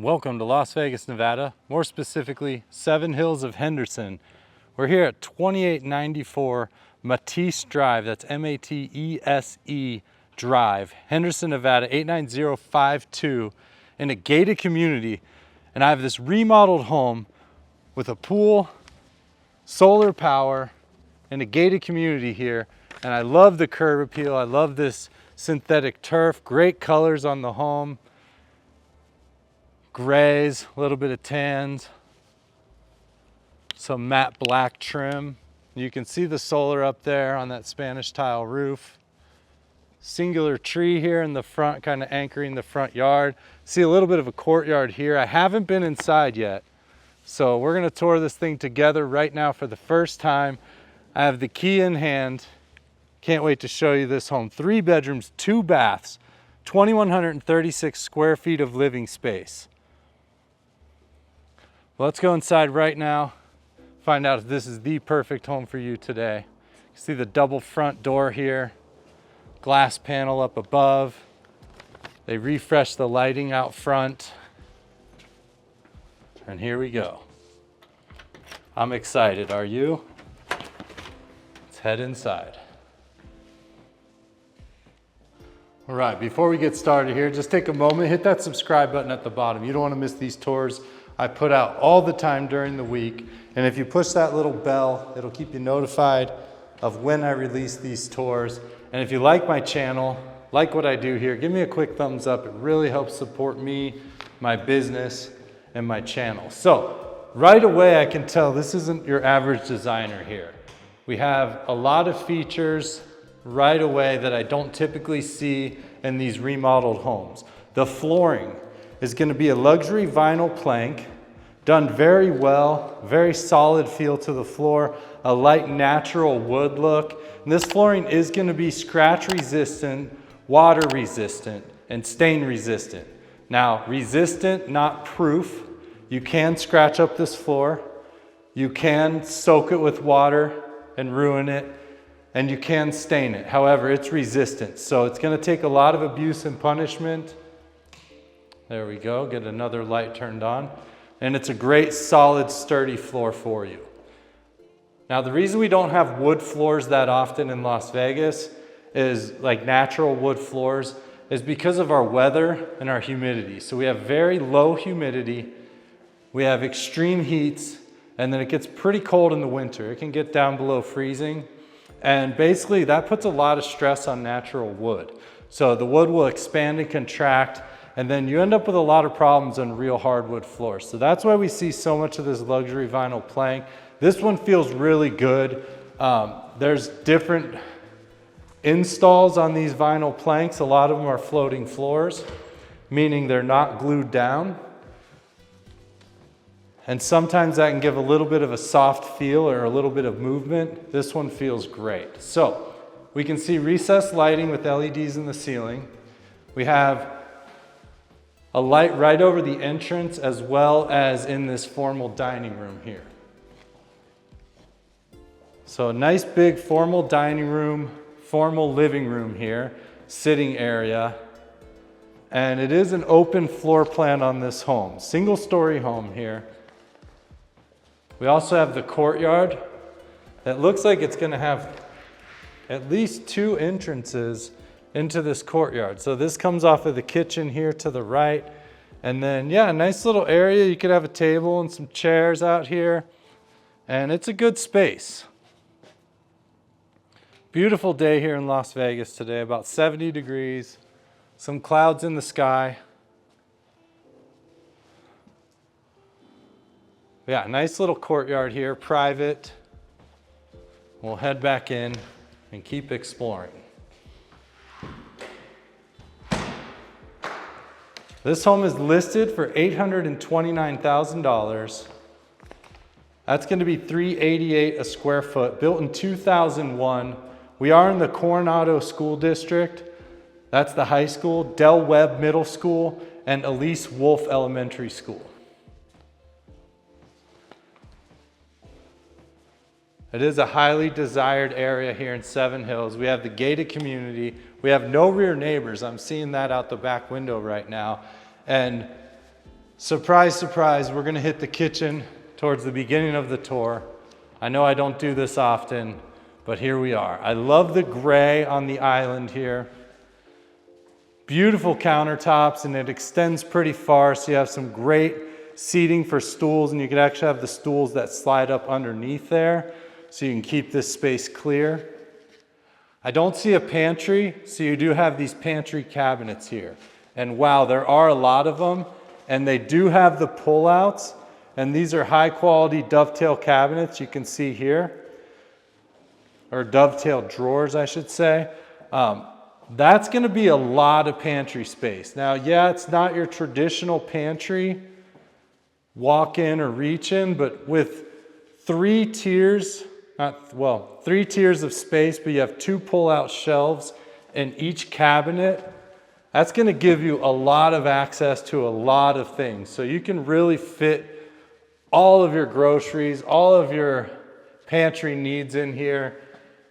Welcome to Las Vegas, Nevada, more specifically, 7 Hills of Henderson. We're here at 2894 Matese Drive, that's M-A-T-E-S-E Drive, Henderson, Nevada, 89052, in a gated community. And I have this remodeled home with a pool, solar power, and a gated community here. And I love the curb appeal. I love this synthetic turf, great colors on the home. Grays, a little bit of tans, some matte black trim. You can see the solar up there on that Spanish tile roof. Singular tree here in the front, kind of anchoring the front yard. See a little bit of a courtyard here. I haven't been inside yet, so we're gonna tour this thing together right now for the first time. I have the key in hand. Can't wait to show you this home. 3 bedrooms, 2 baths, 2,136 square feet of living space. Let's go inside right now, find out if this is the perfect home for you today. You see the double front door here, glass panel up above. They refreshed the lighting out front. And here we go. I'm excited, are you? Let's head inside. All right, before we get started here, just take a moment, hit that subscribe button at the bottom. You don't want to miss these tours I put out all the time during the week. And if you push that little bell, it'll keep you notified of when I release these tours. And if you like my channel, like what I do here, give me a quick thumbs up. It really helps support me, my business, and my channel. So right away, I can tell this isn't your average designer here. We have a lot of features right away that I don't typically see in these remodeled homes. The flooring is going to be a luxury vinyl plank, done very well, very solid feel to the floor, a light natural wood look. And this flooring is going to be scratch resistant, water resistant, and stain resistant. Now, resistant, not proof. You can scratch up this floor. You can soak it with water and ruin it, and you can stain it. However, it's resistant, so it's going to take a lot of abuse and punishment. There we go, get another light turned on. And it's a great, solid, sturdy floor for you. Now, the reason we don't have wood floors that often in Las Vegas is like natural wood floors is because of our weather and our humidity. So we have very low humidity, we have extreme heats, and then it gets pretty cold in the winter. It can get down below freezing. And basically that puts a lot of stress on natural wood. So the wood will expand and contract, and then you end up with a lot of problems on real hardwood floors. So that's why we see so much of this luxury vinyl plank. This one feels really good. There's different installs on these vinyl planks. A lot of them are floating floors, meaning they're not glued down. And sometimes that can give a little bit of a soft feel or a little bit of movement. This one feels great. So we can see recessed lighting with LEDs in the ceiling. We have a light right over the entrance as well as in this formal dining room here. So a nice big formal dining room, formal living room here, sitting area. And it is an open floor plan on this home, single story home here. We also have the courtyard that looks like it's going to have at least 2 entrances into this courtyard. So this comes off of the kitchen here to the right. And then, yeah, a nice little area. You could have a table and some chairs out here. And it's a good space. Beautiful day here in Las Vegas today, about 70 degrees, some clouds in the sky. Yeah, nice little courtyard here, private. We'll head back in and keep exploring. This home is listed for $829,000. That's going to be $388 a square foot, built in 2001. We are in the Coronado School District. That's the high school, Del Webb Middle School, and Elise Wolf Elementary School. It is a highly desired area here in 7 Hills. We have the gated community. We have no rear neighbors. I'm seeing that out the back window right now. And Surprise, surprise, we're gonna hit the kitchen towards the beginning of the tour. I know I don't do this often, but here we are. I love the gray on the island here. Beautiful countertops, and it extends pretty far, so you have some great seating for stools, and you can actually have the stools that slide up underneath there, so you can keep this space clear. I don't see a pantry, so you do have these pantry cabinets here. And wow, there are a lot of them, and they do have the pullouts, and these are high quality dovetail cabinets you can see here, or dovetail drawers, I should say. That's gonna be a lot of pantry space. Now, yeah, it's not your traditional pantry, walk in or reach in, but with three tiers of space, but you have 2 pull-out shelves in each cabinet, that's gonna give you a lot of access to a lot of things. So you can really fit all of your groceries, all of your pantry needs in here,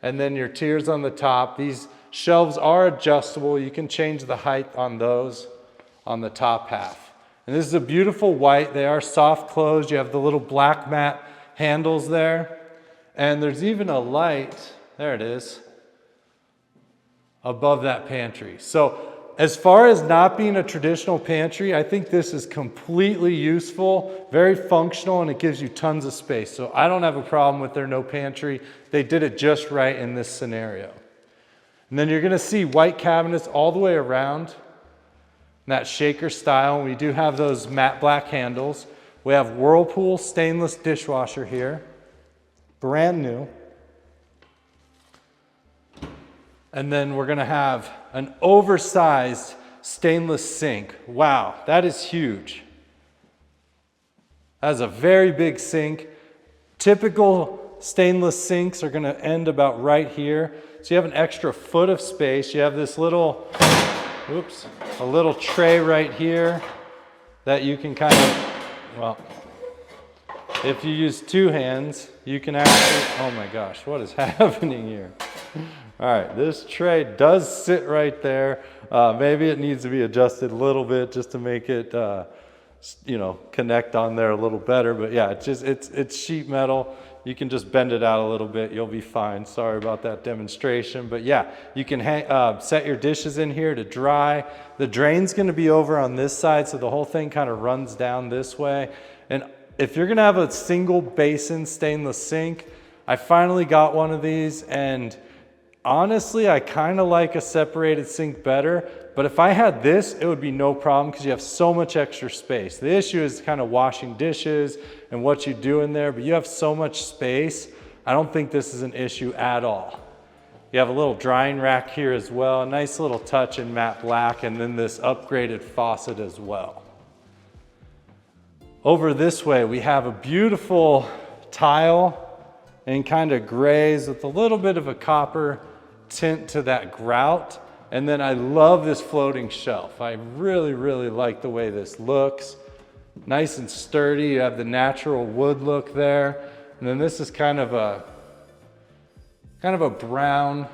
and then your tiers on the top. These shelves are adjustable. You can change the height on those on the top half. And this is a beautiful white. They are soft closed. You have the little black matte handles there. And there's even a light, there it is, above that pantry. So as far as not being a traditional pantry, I think this is completely useful, very functional, and it gives you tons of space. So I don't have a problem with their no pantry. They did it just right in this scenario. And then you're gonna see white cabinets all the way around, that shaker style. We do have those matte black handles. We have Whirlpool stainless dishwasher here, brand new. And then we're gonna have an oversized stainless sink. Wow, that is huge. That is a very big sink. Typical stainless sinks are gonna end about right here. So you have an extra foot of space. You have this little, a little tray right here that you can kind of, well, if you use 2 hands, you can actually, oh my gosh, what is happening here? All right, this tray does sit right there. Maybe it needs to be adjusted a little bit just to make it, connect on there a little better. But yeah, it's sheet metal. You can just bend it out a little bit. You'll be fine. Sorry about that demonstration. But yeah, you can set your dishes in here to dry. The drain's gonna be over on this side, so the whole thing kind of runs down this way. And if you're gonna have a single basin stainless sink, I finally got one of these, and honestly, I kind of like a separated sink better, but if I had this, it would be no problem because you have so much extra space. The issue is kind of washing dishes and what you do in there, but you have so much space. I don't think this is an issue at all. You have a little drying rack here as well, a nice little touch in matte black, and then this upgraded faucet as well. Over this way, we have a beautiful tile in kind of grays with a little bit of a copper tint to that grout. And then I love this floating shelf. I really, really like the way this looks. Nice and sturdy. You have the natural wood look there. And then this is kind of a brown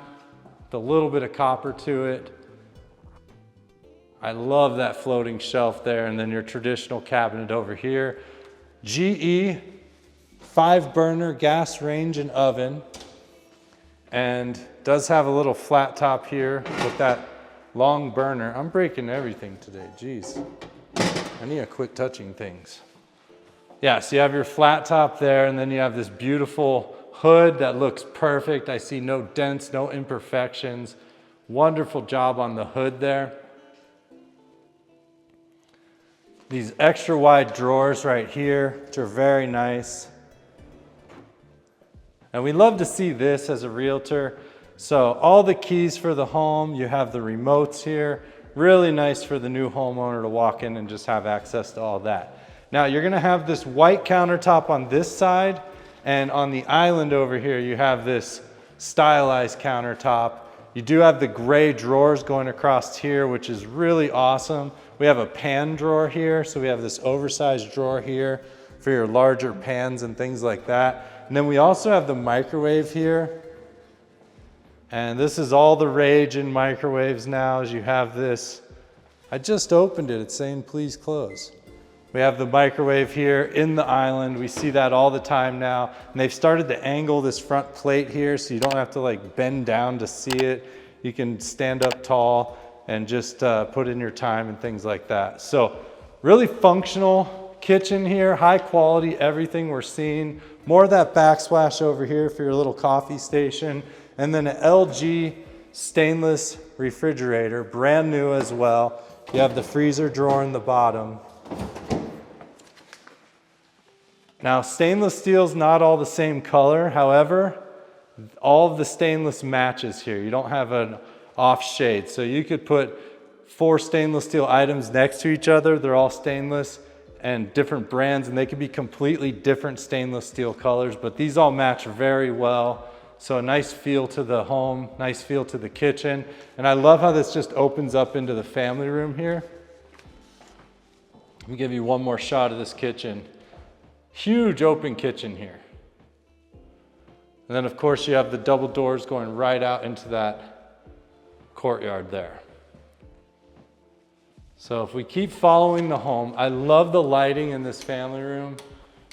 with a little bit of copper to it. I love that floating shelf there. And then your traditional cabinet over here. GE 5-burner gas range and oven. And does have a little flat top here with that long burner. I'm breaking everything today, geez. I need to quit touching things. Yeah, so you have your flat top there, and then you have this beautiful hood that looks perfect. I see no dents, no imperfections. Wonderful job on the hood there. These extra wide drawers right here, which are very nice. And we love to see this as a realtor. So all the keys for the home, you have the remotes here. Really nice for the new homeowner to walk in and just have access to all that. Now you're gonna have this white countertop on this side, and on the island over here, you have this stylized countertop. You do have the gray drawers going across here, which is really awesome. We have a pan drawer here, so we have this oversized drawer here for your larger pans and things like that. And then we also have the microwave here. And this is all the rage in microwaves now, as you have this. I just opened it, it's saying please close. We have the microwave here in the island. We see that all the time now. And they've started to angle this front plate here so you don't have to like bend down to see it. You can stand up tall and just put in your time and things like that. So really functional kitchen here, high quality, everything we're seeing. More of that backsplash over here for your little coffee station. And then an LG stainless refrigerator, brand new as well. You have the freezer drawer in the bottom. Now, stainless steel is not all the same color. However, all of the stainless matches here. You don't have an off shade. So you could put 4 stainless steel items next to each other. They're all stainless and different brands, and they could be completely different stainless steel colors, but these all match very well. So a nice feel to the home, nice feel to the kitchen. And I love how this just opens up into the family room here. Let me give you one more shot of this kitchen. Huge open kitchen here. And then of course you have the double doors going right out into that courtyard there. So if we keep following the home, I love the lighting in this family room.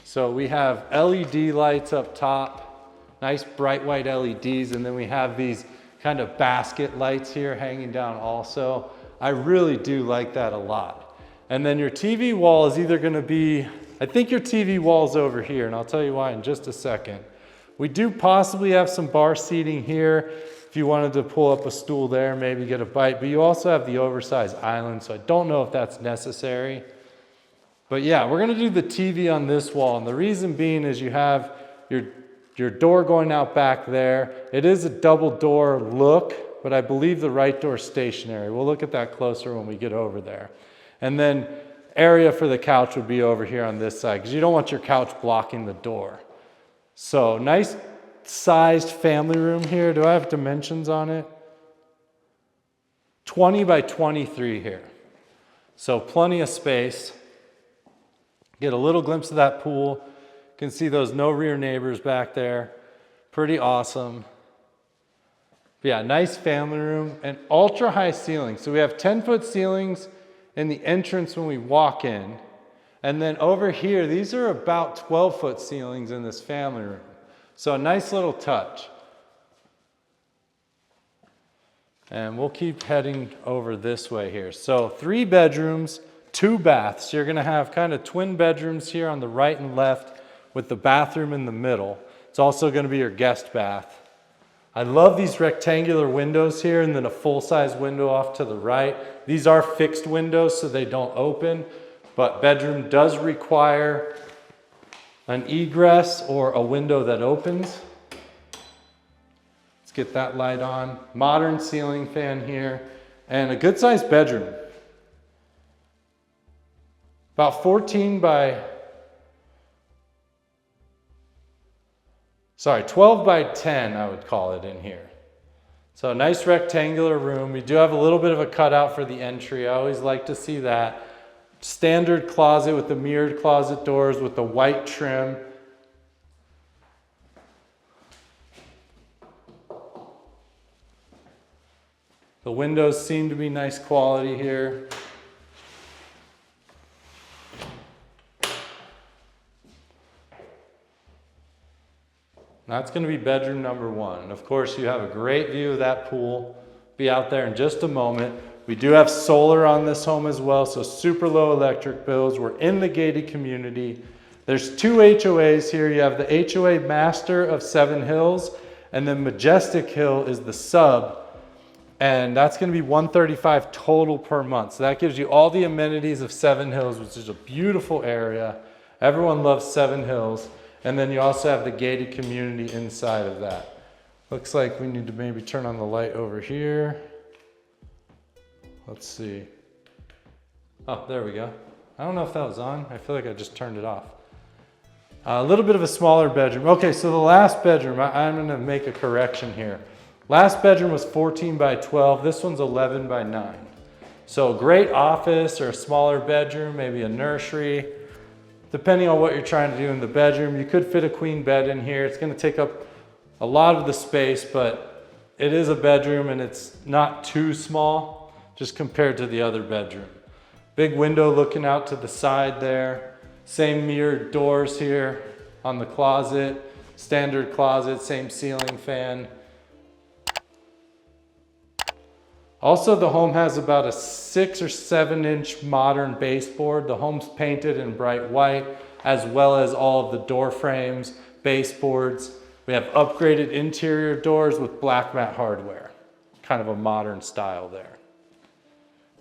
So we have LED lights up top, nice bright white LEDs, and then we have these kind of basket lights here hanging down also. I really do like that a lot. And then your TV wall is either gonna be, I think your TV wall's over here, and I'll tell you why in just a second. We do possibly have some bar seating here if you wanted to pull up a stool there, maybe get a bite, but you also have the oversized island, so I don't know if that's necessary. But yeah, we're gonna do the TV on this wall, and the reason being is you have your door going out back there. It is a double door look, but I believe the right door is stationary. We'll look at that closer when we get over there. And then area for the couch would be over here on this side, because you don't want your couch blocking the door. So nice sized family room here. Do I have dimensions on it? 20 by 23 here. So plenty of space. Get a little glimpse of that pool. You can see those no rear neighbors back there. Pretty awesome. But yeah, nice family room and ultra high ceilings. So we have 10-foot ceilings in the entrance when we walk in. And then over here, these are about 12-foot ceilings in this family room. So a nice little touch. And we'll keep heading over this way here. So 3 bedrooms, 2 baths. You're gonna have kind of twin bedrooms here on the right and left with the bathroom in the middle. It's also gonna be your guest bath. I love these rectangular windows here and then a full-size window off to the right. These are fixed windows so they don't open, but bedroom does require an egress or a window that opens. Let's get that light on. Modern ceiling fan here and a good sized bedroom. About 12 by 10, I would call it in here. So a nice rectangular room. We do have a little bit of a cutout for the entry. I always like to see that. Standard closet with the mirrored closet doors with the white trim. The windows seem to be nice quality here. That's going to be bedroom number 1. And of course, you have a great view of that pool. Be out there in just a moment. We do have solar on this home as well, so super low electric bills. We're in the gated community. There's 2 HOAs here. You have the HOA master of 7 Hills, and then Majestic Hill is the sub, and that's going to be $135 total per month. So that gives you all the amenities of 7 Hills, which is a beautiful area. Everyone loves 7 Hills. And then you also have the gated community inside of that. Looks like we need to maybe turn on the light over here. Let's see. Oh, there we go. I don't know if that was on. I feel like I just turned it off. A little bit of a smaller bedroom. Okay, so the last bedroom, I'm gonna make a correction here. Last bedroom was 14 by 12. This one's 11 by 9. So a great office or a smaller bedroom, maybe a nursery. Depending on what you're trying to do in the bedroom, you could fit a queen bed in here. It's gonna take up a lot of the space, but it is a bedroom and it's not too small just compared to the other bedroom. Big window looking out to the side there. Same mirrored doors here on the closet. Standard closet, same ceiling fan. Also, the home has about a 6 or 7 inch modern baseboard. The home's painted in bright white, as well as all of the door frames, baseboards. We have upgraded interior doors with black matte hardware. Kind of a modern style there.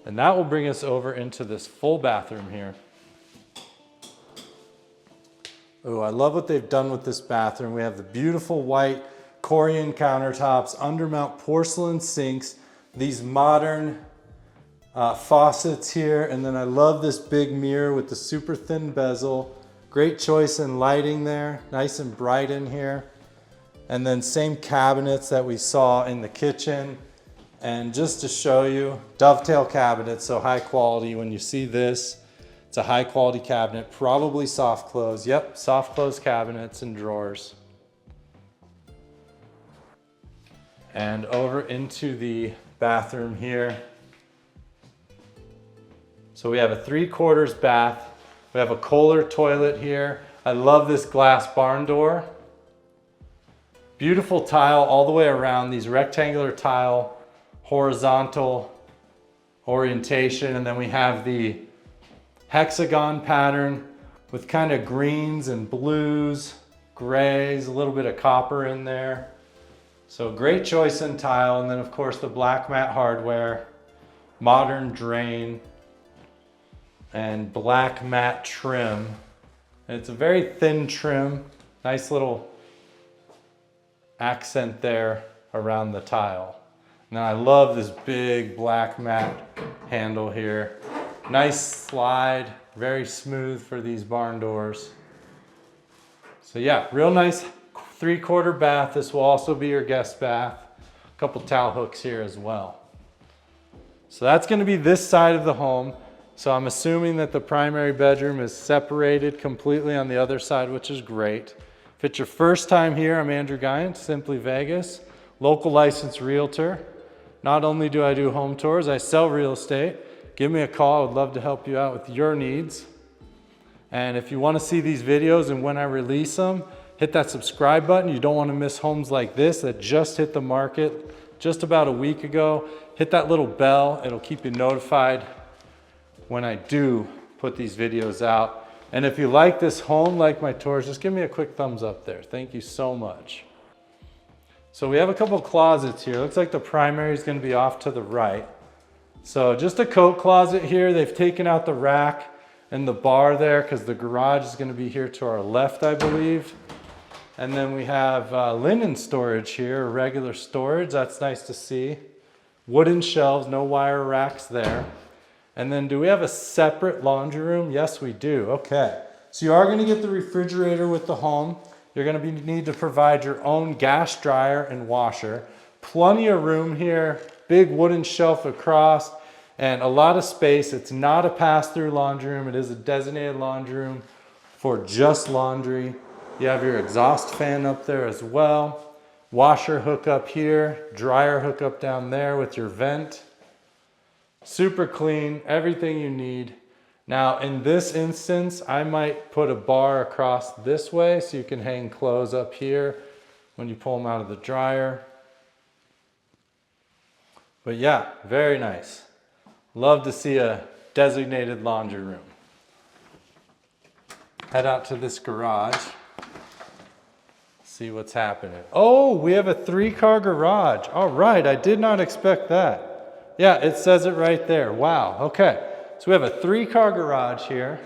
And that will bring us over into this full bathroom here. Oh, I love what they've done with this bathroom. We have the beautiful white Corian countertops, undermount porcelain sinks, these modern faucets here, and then I love this big mirror with the super thin bezel. Great choice in lighting there, nice and bright in here. And then same cabinets that we saw in the kitchen. And just to show you, dovetail cabinets, so high quality. When you see this, it's a high quality cabinet, probably soft close. Yep, soft close cabinets and drawers. And over into the bathroom here. So we have a 3/4 bath. We have a Kohler toilet here. I love this glass barn door. Beautiful tile all the way around, these rectangular tile, horizontal orientation. And then we have the hexagon pattern with kind of greens and blues, grays, a little bit of copper in there. So great choice in tile. And then of course the black matte hardware, modern drain, and black matte trim. And it's a very thin trim, nice little accent there around the tile. And then I love this big black matte handle here. Nice slide, very smooth for these barn doors. So yeah, real nice 3/4 bath. This will also be your guest bath. A couple towel hooks here as well. So that's going to be this side of the home. So I'm assuming that the primary bedroom is separated completely on the other side, which is great. If it's your first time here, I'm Andrew Guiant, Simply Vegas, local licensed realtor. Not only do I do home tours, I sell real estate. Give me a call. I would love to help you out with your needs. And if you want to see these videos and when I release them, hit that subscribe button. You don't want to miss homes like this that just hit the market just about a week ago. Hit that little bell. It'll keep you notified when I do put these videos out. And if you like this home, like my tours, just give me a quick thumbs up there. Thank you so much. So we have a couple closets here. Looks like the primary is going to be off to the right. So just a coat closet here. They've taken out the rack and the bar there because the garage is going to be here to our left, I believe. And then we have linen storage here, regular storage. That's nice to see. Wooden shelves, no wire racks there. And then do we have a separate laundry room? Yes, we do. Okay. So you are going to get the refrigerator with the home. You're going to need to provide your own gas dryer and washer. Plenty of room here. Big wooden shelf across and a lot of space. It's not a pass-through laundry room. It is a designated laundry room for just laundry. You have your exhaust fan up there as well. Washer hookup here, dryer hookup down there with your vent. Super clean, everything you need. Now in this instance, I might put a bar across this way so you can hang clothes up here when you pull them out of the dryer. But yeah, very nice. Love to see a designated laundry room. Head out to this garage. See what's happening. Oh, we have a 3-car garage. All right, I did not expect that. Yeah, it says it right there. Wow, okay. So we have a 3-car garage here.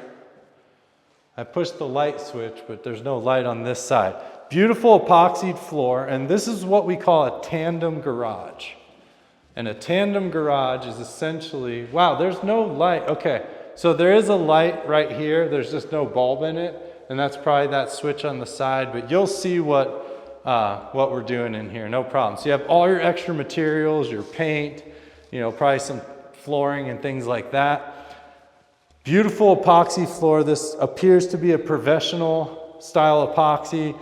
I pushed the light switch, but there's no light on this side. Beautiful epoxied floor, and this is what we call a tandem garage. And a tandem garage is essentially, wow, there's no light. Okay, so there is a light right here. There's just no bulb in it. And that's probably that switch on the side, but you'll see what we're doing in here, no problem. So you have all your extra materials, your paint, you know, probably some flooring and things like that. Beautiful epoxy floor. This appears to be a professional style epoxy.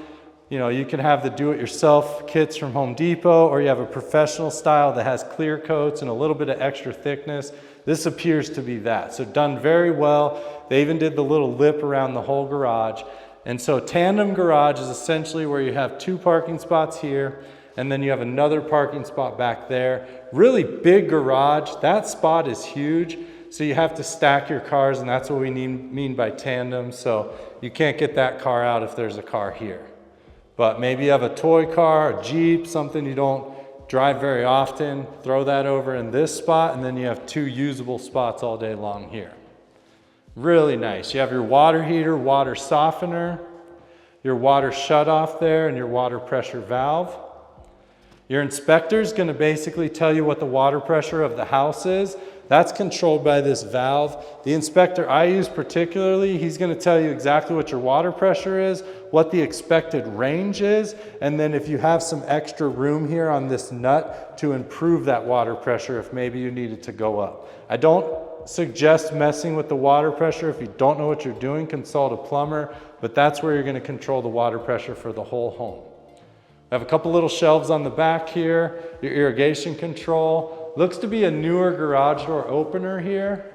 You know, you can have the do-it-yourself kits from Home Depot, or you have a professional style that has clear coats and a little bit of extra thickness. This appears to be that. So done very well. They even did the little lip around the whole garage. And so tandem garage is essentially where you have 2 parking spots here, and then you have another parking spot back there. Really big garage. That spot is huge. So you have to stack your cars, and that's what we mean by tandem. So you can't get that car out if there's a car here. But maybe you have a toy car, a Jeep, something you don't drive very often, throw that over in this spot, and then you have 2 usable spots all day long here. Really nice. You have your water heater, water softener, your water shutoff there, and your water pressure valve. Your inspector is going to basically tell you what the water pressure of the house is. That's controlled by this valve. The inspector I use particularly, he's going to tell you exactly what your water pressure is, what the expected range is, and then if you have some extra room here on this nut to improve that water pressure if maybe you need it to go up. I don't suggest messing with the water pressure. If you don't know what you're doing, consult a plumber, but that's where you're going to control the water pressure for the whole home. I have a couple little shelves on the back here, your irrigation control. Looks to be a newer garage door opener here.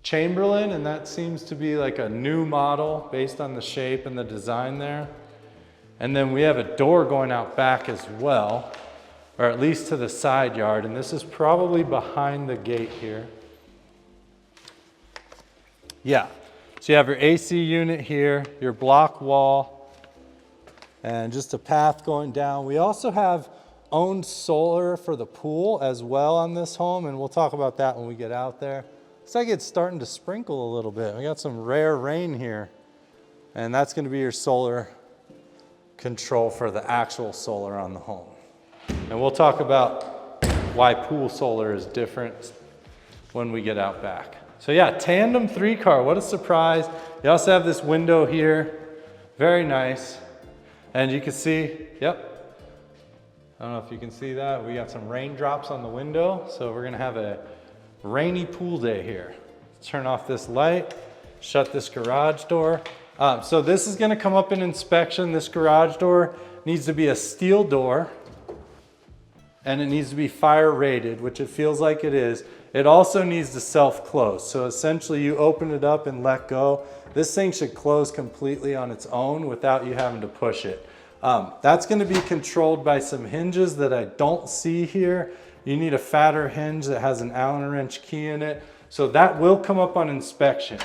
Chamberlain, and that seems to be like a new model based on the shape and the design there. And then we have a door going out back as well, or at least to the side yard, and this is probably behind the gate here. Yeah, so you have your AC unit here, your block wall, and just a path going down. We also have owned solar for the pool as well on this home, and we'll talk about that when we get out there. Looks like it's starting to sprinkle a little bit. We got some rare rain here, and that's going to be your solar control for the actual solar on the home. And we'll talk about why pool solar is different when we get out back. So yeah, tandem 3-car, what a surprise. You also have this window here, very nice. And you can see, yep, I don't know if you can see that. We got some raindrops on the window, so we're gonna have a rainy pool day here. Let's turn off this light, shut this garage door. So this is gonna come up in inspection. This garage door needs to be a steel door, and it needs to be fire rated, which it feels like it is. It also needs to self-close. So essentially you open it up and let go. This thing should close completely on its own without you having to push it. That's going to be controlled by some hinges that I don't see here. You need a fatter hinge that has an Allen wrench key in it. So that will come up on inspection.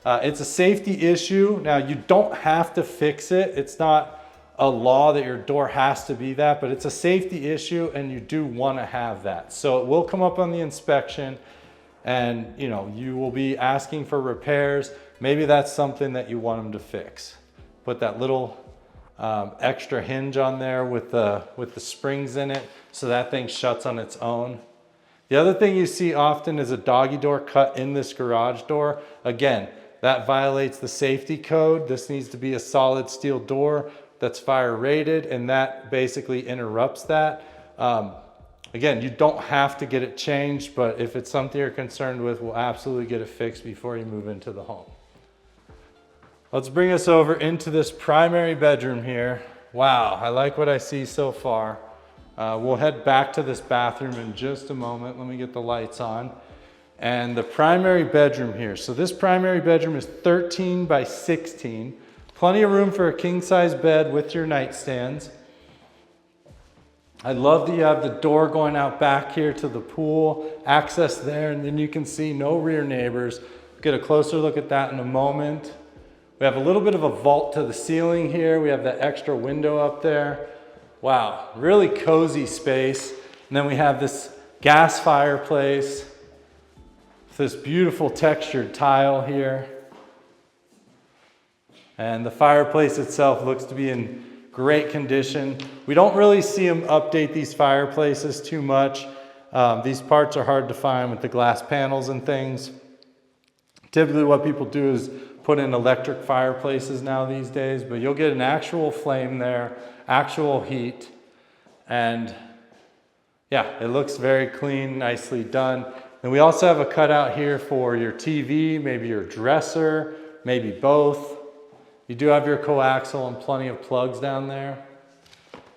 It's a safety issue. Now you don't have to fix it. It's not a law that your door has to be that, but it's a safety issue and you do want to have that. So it will come up on the inspection, and you will be asking for repairs. Maybe that's something that you want them to fix. Put that little extra hinge on there with the springs in it so that thing shuts on its own. The other thing you see often is a doggy door cut in this garage door. Again, that violates the safety code. This needs to be a solid steel door that's fire rated, and that basically interrupts that. Again, you don't have to get it changed, but if it's something you're concerned with, we'll absolutely get it fixed before you move into the home. Let's bring us over into this primary bedroom here. Wow, I like what I see so far. We'll head back to this bathroom in just a moment. Let me get the lights on. And the primary bedroom here. So this primary bedroom is 13 by 16. Plenty of room for a king-size bed with your nightstands. I love that you have the door going out back here to the pool, access there, and then you can see no rear neighbors. We'll get a closer look at that in a moment. We have a little bit of a vault to the ceiling here. We have that extra window up there. Wow, really cozy space. And then we have this gas fireplace with this beautiful textured tile here. And the fireplace itself looks to be in great condition. We don't really see them update these fireplaces too much. These parts are hard to find with the glass panels and things. Typically what people do is put in electric fireplaces now these days, but you'll get an actual flame there, actual heat, and yeah, it looks very clean, nicely done. And we also have a cutout here for your TV, maybe your dresser, maybe both. You do have your coaxial and plenty of plugs down there.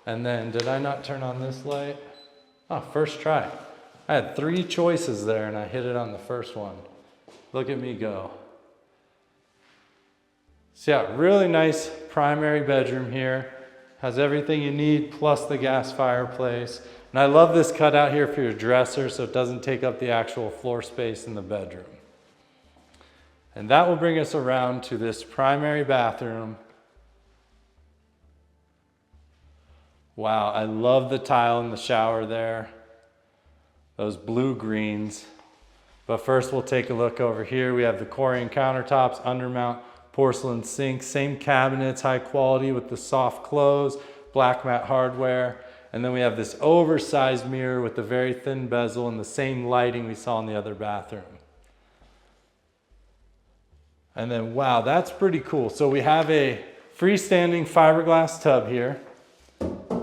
And then, did I not turn on this light? Oh, first try. I had 3 choices there and I hit it on the first one. Look at me go. So yeah, really nice primary bedroom here. Has everything you need plus the gas fireplace. And I love this cutout here for your dresser so it doesn't take up the actual floor space in the bedroom. And that will bring us around to this primary bathroom. Wow, I love the tile in the shower there. Those blue greens. But first we'll take a look over here. We have the Corian countertops, undermount porcelain sink, same cabinets, high quality with the soft close, black matte hardware. And then we have this oversized mirror with the very thin bezel and the same lighting we saw in the other bathroom. And then, wow, that's pretty cool. So we have a freestanding fiberglass tub here.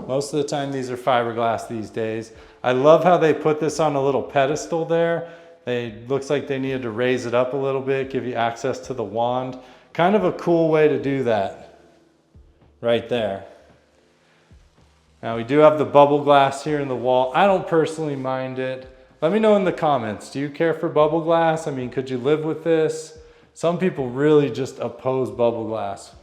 Most of the time these are fiberglass these days. I love how they put this on a little pedestal there. Looks like they needed to raise it up a little bit, give you access to the wand. Kind of a cool way to do that right there. Now we do have the bubble glass here in the wall. I don't personally mind it. Let me know in the comments, do you care for bubble glass? I mean, could you live with this? Some people really just oppose bubble glass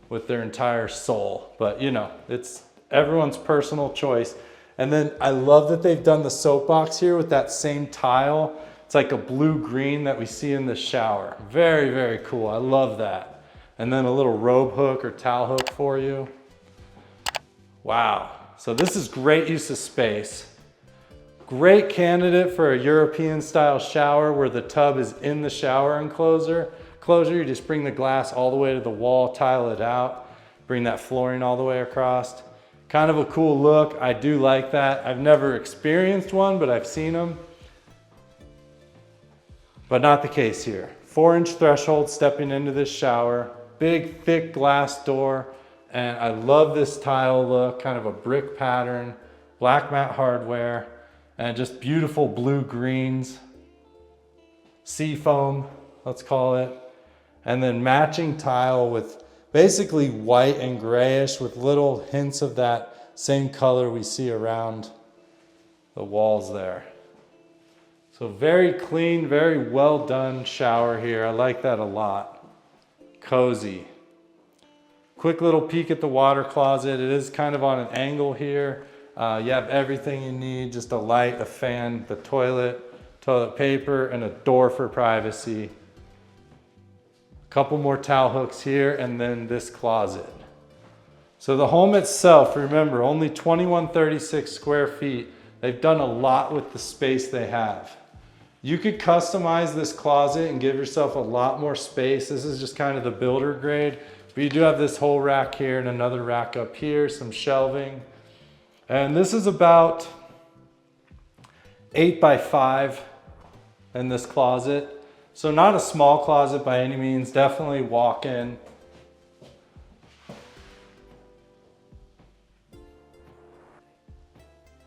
with their entire soul, but you know, it's everyone's personal choice. And then I love that they've done the soapbox here with that same tile. It's like a blue-green that we see in the shower. Very, very cool. I love that. And then a little robe hook or towel hook for you. Wow. So this is great use of space. Great candidate for a European-style shower where the tub is in the shower enclosure. You just bring the glass all the way to the wall, tile it out, bring that flooring all the way across. Kind of a cool look. I do like that. I've never experienced one, but I've seen them. But not the case here. 4-inch threshold stepping into this shower, big thick glass door, and I love this tile look, kind of a brick pattern, black matte hardware, and just beautiful blue greens, sea foam, let's call it, and then matching tile with basically white and grayish with little hints of that same color we see around the walls there. So very clean, very well done shower here. I like that a lot. Cozy. Quick little peek at the water closet. It is kind of on an angle here. You have everything you need, just a light, a fan, the toilet paper, and a door for privacy. A couple more towel hooks here, and then this closet. So the home itself, remember, only 2136 square feet. They've done a lot with the space they have. You could customize this closet and give yourself a lot more space. This is just kind of the builder grade. But you do have this whole rack here and another rack up here, some shelving. And this is about 8 by 5 in this closet. So not a small closet by any means, definitely walk in.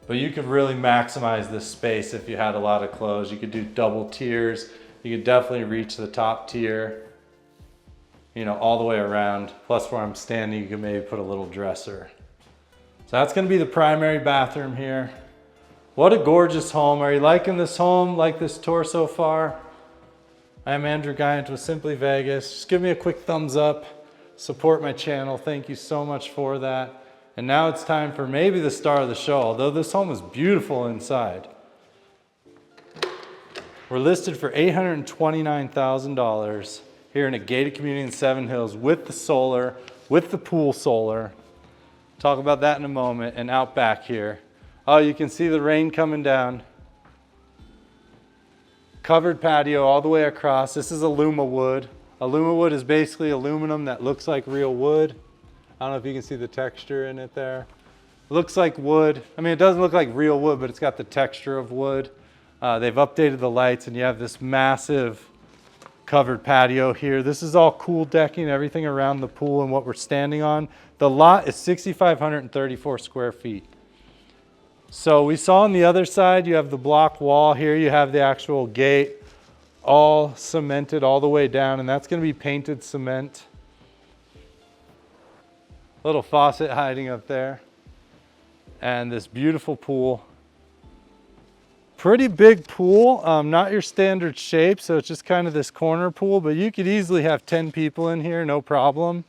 But you could really maximize this space if you had a lot of clothes. You could do double tiers. You could definitely reach the top tier, you know, all the way around. Plus where I'm standing, you can maybe put a little dresser. So that's gonna be the primary bathroom here. What a gorgeous home. Are you liking this home? Like this tour so far? I'm Andrew Guiant with Simply Vegas. Just give me a quick thumbs up. Support my channel. Thank you so much for that. And now it's time for maybe the star of the show, although this home is beautiful inside. We're listed for $829,000 here in a gated community in Seven Hills with the solar, with the pool solar. Talk about that in a moment. And out back here. Oh, you can see the rain coming down. Covered patio all the way across. This is Aluma wood. Aluma wood is basically aluminum that looks like real wood. I don't know if you can see the texture in it there. It looks like wood. I mean, it doesn't look like real wood, but it's got the texture of wood. They've updated the lights and you have this massive covered patio here. This is all cool decking, everything around the pool and what we're standing on. The lot is 6,534 square feet. So we saw on the other side, you have the block wall here. You have the actual gate all cemented all the way down, and that's gonna be painted cement. Little faucet hiding up there. And this beautiful pool. Pretty big pool, not your standard shape, so it's just kind of this corner pool, but you could easily have 10 people in here, no problem.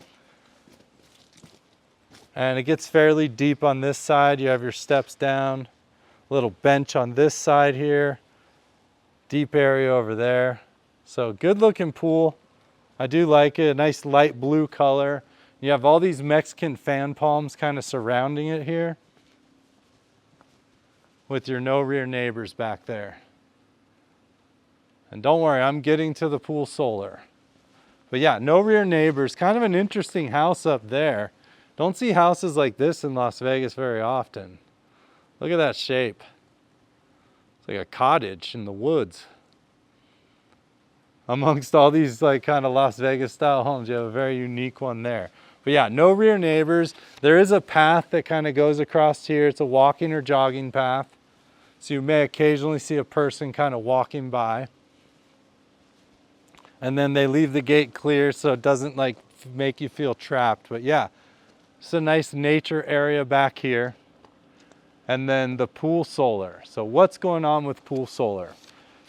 And it gets fairly deep on this side. You have your steps down, little bench on this side here, deep area over there. So good looking pool. I do like it, a nice light blue color. You have all these Mexican fan palms kind of surrounding it here, with your no rear neighbors back there. And don't worry, I'm getting to the pool solar. But yeah, no rear neighbors, kind of an interesting house up there. Don't see houses like this in Las Vegas very often. Look at that shape. It's like a cottage in the woods. Amongst all these like kind of Las Vegas style homes, you have a very unique one there. But yeah, no rear neighbors. There is a path that kind of goes across here. It's a walking or jogging path. So you may occasionally see a person kind of walking by. And then they leave the gate clear so it doesn't like make you feel trapped. But yeah, it's a nice nature area back here. And then the pool solar. So what's going on with pool solar?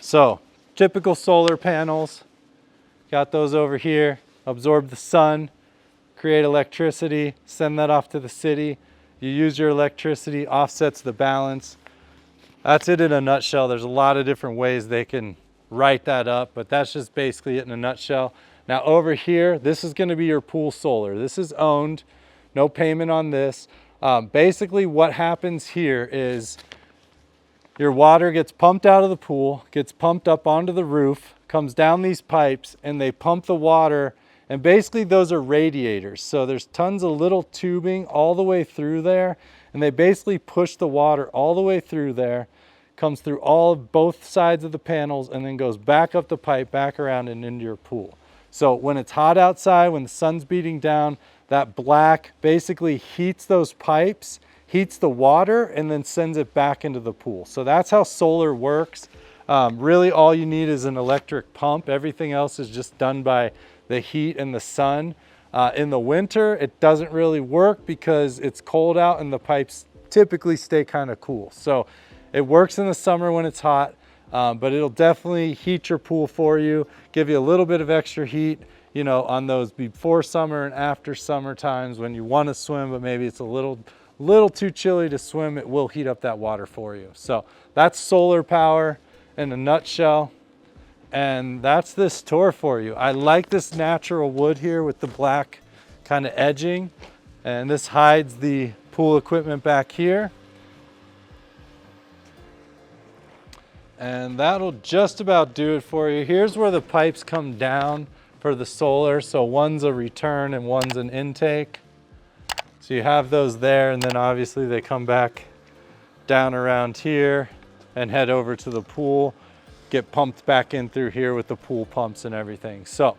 So typical solar panels, got those over here, absorb the sun, create electricity, send that off to the city. You use your electricity, offsets the balance. That's it in a nutshell. There's a lot of different ways they can write that up, but that's just basically it in a nutshell. Now over here, this is gonna be your pool solar. This is owned, no payment on this. Basically what happens here is your water gets pumped out of the pool, gets pumped up onto the roof, comes down these pipes, and they pump the water, and basically those are radiators. So there's tons of little tubing all the way through there, and they basically push the water all the way through there, comes through both sides of the panels, and then goes back up the pipe, back around and into your pool. So when it's hot outside, when the sun's beating down, that black basically heats those pipes, heats the water, and then sends it back into the pool. So that's how solar works. Really all you need is an electric pump. Everything else is just done by the heat and the sun. In the winter, it doesn't really work because it's cold out and the pipes typically stay kind of cool. So it works in the summer when it's hot, but it'll definitely heat your pool for you, give you a little bit of extra heat, you know, on those before summer and after summer times when you want to swim, but maybe it's a little too chilly to swim. It will heat up that water for you. So that's solar power in a nutshell. And that's this tour for you. I like this natural wood here with the black kind of edging. And this hides the pool equipment back here. And that'll just about do it for you. Here's where the pipes come down for the solar. So one's a return and one's an intake. So you have those there, and then obviously they come back down around here and head over to the pool, get pumped back in through here with the pool pumps and everything. So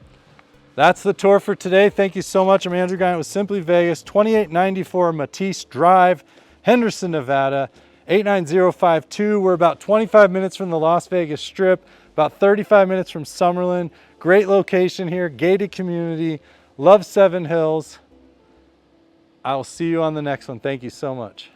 that's the tour for today. Thank you so much. I'm Andrew Guiant with Simply Vegas, 2894 Matese Drive, Henderson, Nevada, 89052. We're about 25 minutes from the Las Vegas Strip, about 35 minutes from Summerlin. Great location here, gated community, love Seven Hills. I'll see you on the next one. Thank you so much.